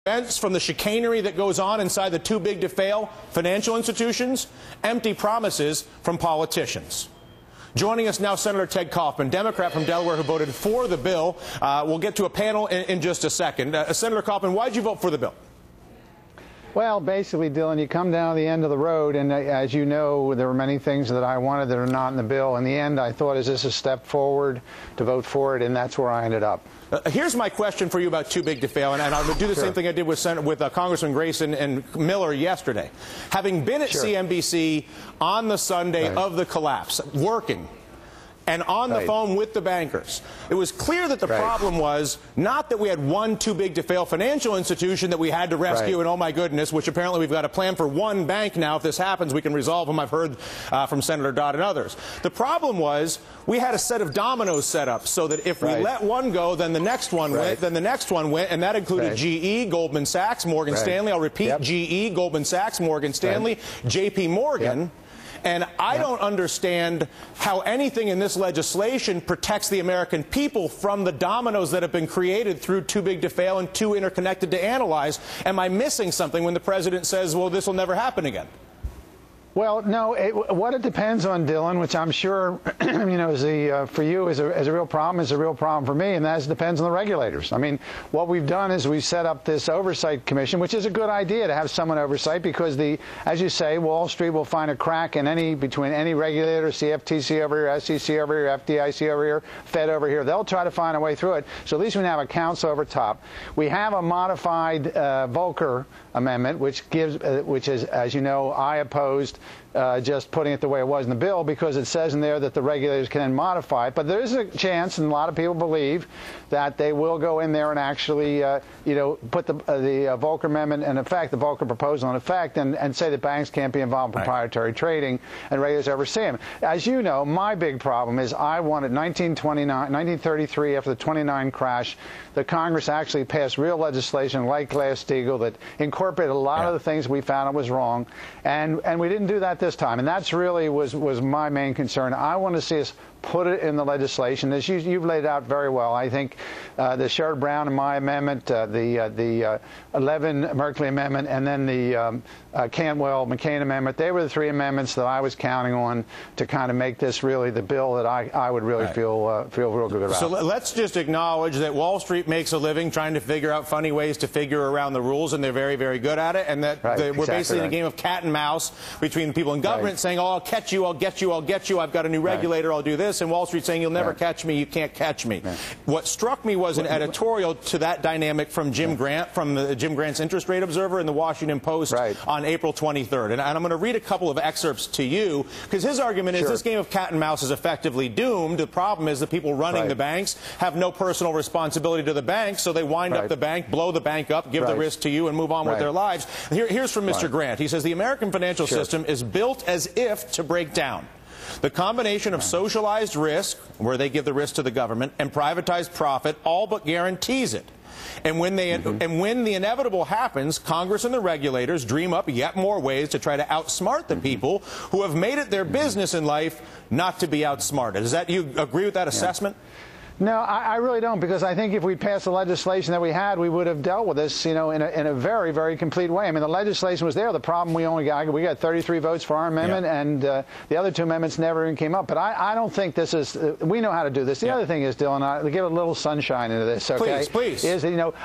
From the chicanery that goes on inside the too big to fail financial institutions, empty promises from politicians. Joining us now, Senator Ted Kaufman, Democrat from Delaware, who voted for the bill. We'll get to a panel in just a second. Senator Kaufman, why did you vote for the bill? Well, basically, Dylan, you come down to the end of the road, and as you know, there were many things that I wanted that are not in the bill. In the end, I thought, is this a step forward to vote for it, and that's where I ended up. Here's my question for you about too big to fail, and I'll do the same thing I did with Congressman Grayson and Miller yesterday. Having been at CNBC on the Sunday of the collapse, working, and on the phone with the bankers, it was clear that the problem was not that we had one too big to fail financial institution that we had to rescue, and oh my goodness, which apparently we've got a plan for one bank now. If this happens, we can resolve them. I've heard from Senator Dodd and others. The problem was we had a set of dominoes set up so that if we let one go, then the next one went, then the next one went, and that included GE, Goldman Sachs, Morgan Stanley. I'll repeat, GE, Goldman Sachs, Morgan Stanley, JP Morgan. And I don't understand how anything in this legislation protects the American people from the dominoes that have been created through too big to fail and too interconnected to analyze. Am I missing something when the president says, well, this will never happen again? Well, no, what it depends on, Dylan, which I'm sure, you know, for you is a real problem, is a real problem for me, and that depends on the regulators. I mean, what we've done is we've set up this oversight commission, which is a good idea to have someone oversight because, as you say, Wall Street will find a crack in between any regulator, CFTC over here, SEC over here, FDIC over here, Fed over here. They'll try to find a way through it. So at least we have a council over top. We have a modified Volcker amendment, which is, as you know, I opposed just putting it the way it was in the bill because it says in there that the regulators can then modify it. But there is a chance, and a lot of people believe, that they will go in there and actually, you know, put the Volcker amendment in effect, the Volcker proposal in effect, and say that banks can't be involved in proprietary trading and regulators oversee them. As you know, my big problem is I wanted 1933, after the 29 crash, the Congress actually passed real legislation like Glass-Steagall that incorporated a lot of the things we found was wrong, and we didn't do that this time, and that's really was my main concern. I want to see us put it in the legislation, as you've laid out very well. I think the Sherrod Brown and my amendment, the 11 Merkley amendment, and then the Cantwell-McCain amendment, they were the three amendments that I was counting on to kind of make this really the bill that I would really feel real good about. So let's just acknowledge that Wall Street makes a living trying to figure out funny ways to figure around the rules, and they're very, very good at it, and that we're basically in a game of cat and mouse between the people in government saying, oh, I'll catch you, I'll get you, I'll get you, I've got a new regulator, I'll do this, and Wall Street saying, you'll never catch me, you can't catch me. What struck me was an editorial to that dynamic from Jim Grant, from Jim Grant's Interest Rate Observer in the Washington Post on April 23rd. And I'm going to read a couple of excerpts to you, because his argument is this game of cat and mouse is effectively doomed. The problem is the people running the banks have no personal responsibility to the bank, so they wind up the bank, blow the bank up, give the risk to you, and move on with their lives. Here's from Mr. Grant. He says, the American financial system is built as if to break down. The combination of socialized risk, where they give the risk to the government, and privatized profit all but guarantees it. And when the inevitable happens, Congress and the regulators dream up yet more ways to try to outsmart the people who have made it their business in life not to be outsmarted. Is that, you agree with that assessment? No, I really don't, because I think if we passed the legislation that we had, we would have dealt with this, you know, in a very, very complete way. I mean, the legislation was there. The problem we got 33 votes for our amendment, and the other two amendments never even came up. But I don't think this is. We know how to do this. The other thing is, Dylan, to give a little sunshine into this. Okay, please. Is, you know,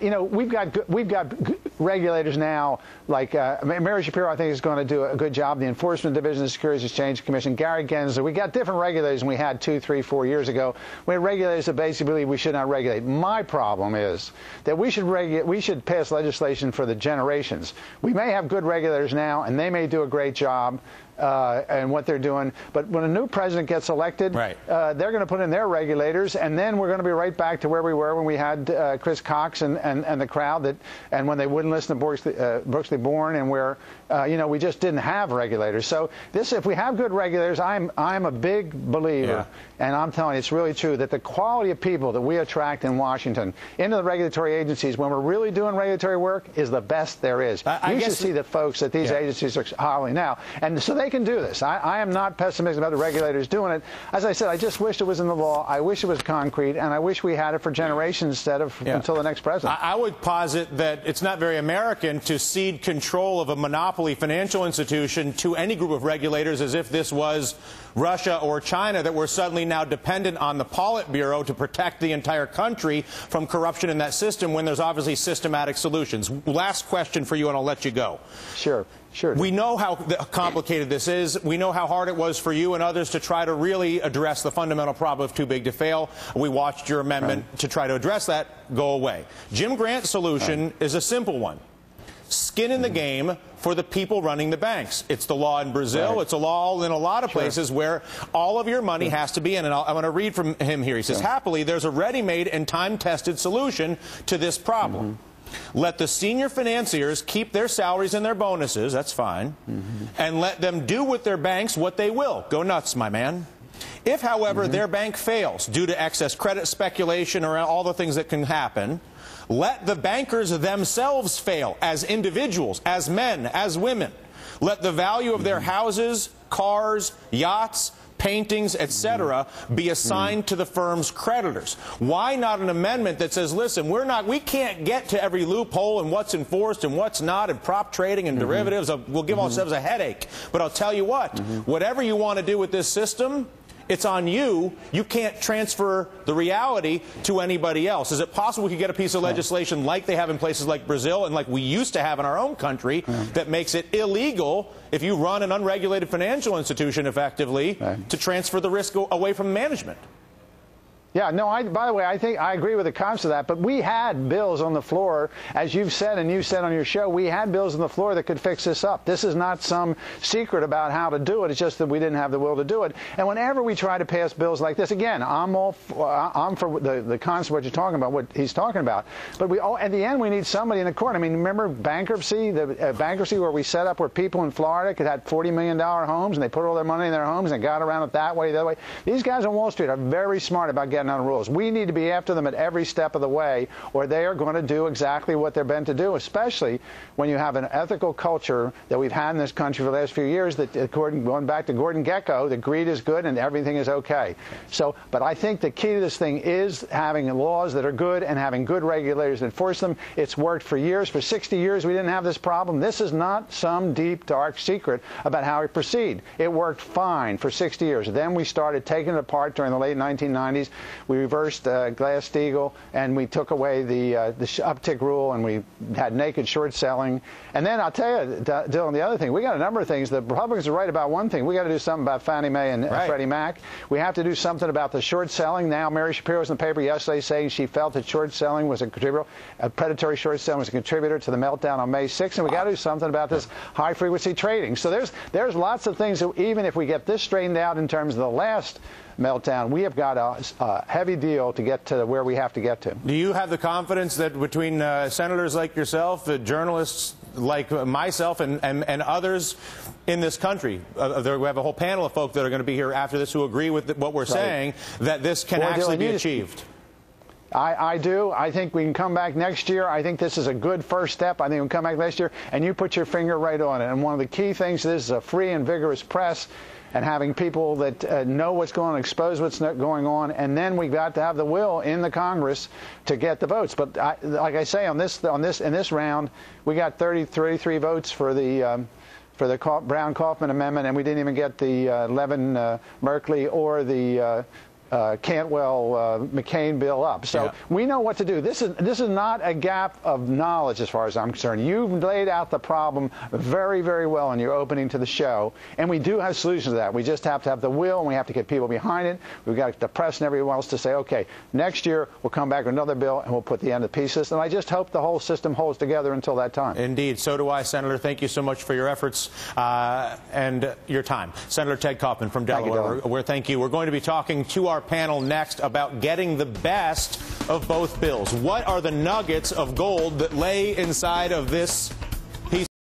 you know, we've got regulators now. Like Mary Shapiro, I think, is going to do a good job. The Enforcement Division of the Securities Exchange Commission, Gary Gensler. We got different regulators than we had 2, 3, 4 years ago. We had regulators that basically believe we should not regulate. My problem is that we should pass legislation for the generations. We may have good regulators now, and they may do a great job. And what they're doing. But when a new president gets elected, they're going to put in their regulators, and then we're going to be right back to where we were when we had Chris Cox and the crowd, and when they wouldn't listen to Brooksley Born, and where you know, we just didn't have regulators. So if we have good regulators, I'm a big believer, and I'm telling you, it's really true, that the quality of people that we attract in Washington into the regulatory agencies when we're really doing regulatory work is the best there is. You should see the folks that these agencies are hiring now, and so they can do this. I am not pessimistic about the regulators doing it. As I said, I just wish it was in the law. I wish it was concrete, and I wish we had it for generations instead of until the next president. I would posit that it's not very American to cede control of a monopoly financial institution to any group of regulators as if this was Russia or China, that we're suddenly now dependent on the Politburo to protect the entire country from corruption in that system when there's obviously systematic solutions. Last question for you, and I'll let you go. Sure. We know how complicated this is. We know how hard it was for you and others to try to really address the fundamental problem of too big to fail. We watched your amendment to try to address that go away. Jim Grant's solution is a simple one. Skin in the game for the people running the banks. It's the law in Brazil. It's a law in a lot of places where all of your money has to be in. And I'm going to read from him here. He says, happily, there's a ready-made and time-tested solution to this problem. Let the senior financiers keep their salaries and their bonuses. That's fine. And let them do with their banks what they will. Go nuts, my man. If, however, their bank fails due to excess credit speculation or all the things that can happen, let the bankers themselves fail as individuals, as men, as women. Let the value of their houses, cars, yachts, paintings, etc., be assigned to the firm's creditors. Why not an amendment that says, listen, we can't get to every loophole and what's enforced and what's not, and prop trading and derivatives. We'll give ourselves a headache. But I'll tell you what, whatever you want to do with this system, it's on you. You can't transfer the reality to anybody else. Is it possible we could get a piece of legislation like they have in places like Brazil and like we used to have in our own country that makes it illegal if you run an unregulated financial institution effectively to transfer the risk away from management? Yeah, no, by the way, I think I agree with the concept of that, but we had bills on the floor, as you've said and you said on your show, we had bills on the floor that could fix this up. This is not some secret about how to do it. It's just that we didn't have the will to do it. And whenever we try to pass bills like this, again, I'm for the concept of what you're talking about, what he's talking about. But at the end, we need somebody in the court. I mean, remember bankruptcy, the bankruptcy where we set up where people in Florida could have $40 million homes and they put all their money in their homes and got around it that way, the other way. These guys on Wall Street are very smart about getting on rules. We need to be after them at every step of the way, or they are going to do exactly what they're bent to do, especially when you have an ethical culture that we've had in this country for the last few years, that going back to Gordon Gekko, that greed is good and everything is okay. So, but I think the key to this thing is having laws that are good and having good regulators that enforce them. It's worked for years. For 60 years, we didn't have this problem. This is not some deep, dark secret about how we proceed. It worked fine for 60 years. Then we started taking it apart during the late 1990s. We reversed Glass-Steagall, and we took away the uptick rule, and we had naked short selling. And then I'll tell you, Dylan, the other thing, we got a number of things. The Republicans are right about one thing. We got to do something about Fannie Mae and Freddie Mac. We have to do something about the short selling. Now, Mary Shapiro was in the paper yesterday saying she felt that short selling was a contributor, predatory short selling was a contributor to the meltdown on May 6th, and we got to do something about this high-frequency trading. So there's lots of things that even if we get this straightened out in terms of the last meltdown, we have got a heavy deal to get to where we have to get to. Do you have the confidence that between senators like yourself, journalists like myself, and others in this country, we have a whole panel of folk that are going to be here after this who agree with what we're saying, that this can actually be achieved? I do. I think we can come back next year. I think this is a good first step. I think we can come back next year, and you put your finger right on it. And one of the key things is a free and vigorous press, and having people that know what's going on, expose what's going on, and then we got to have the will in the Congress to get the votes. But like I say, in this round, we got 33 votes for the Brown-Kaufman amendment, and we didn't even get the Levin-Merkley or the Cantwell-McCain bill up. So we know what to do. This is not a gap of knowledge as far as I'm concerned. You've laid out the problem very, very well in your opening to the show, and we do have solutions to that. We just have to have the will, and we have to get people behind it. We've got the press and everyone else to say, okay, next year we'll come back with another bill, and we'll put the end of the piece system. I just hope the whole system holds together until that time. Indeed. So do I, Senator. Thank you so much for your efforts and your time. Senator Ted Kaufman from Delaware. Thank you. We're going to be talking to our panel next about getting the best of both bills. What are the nuggets of gold that lay inside of this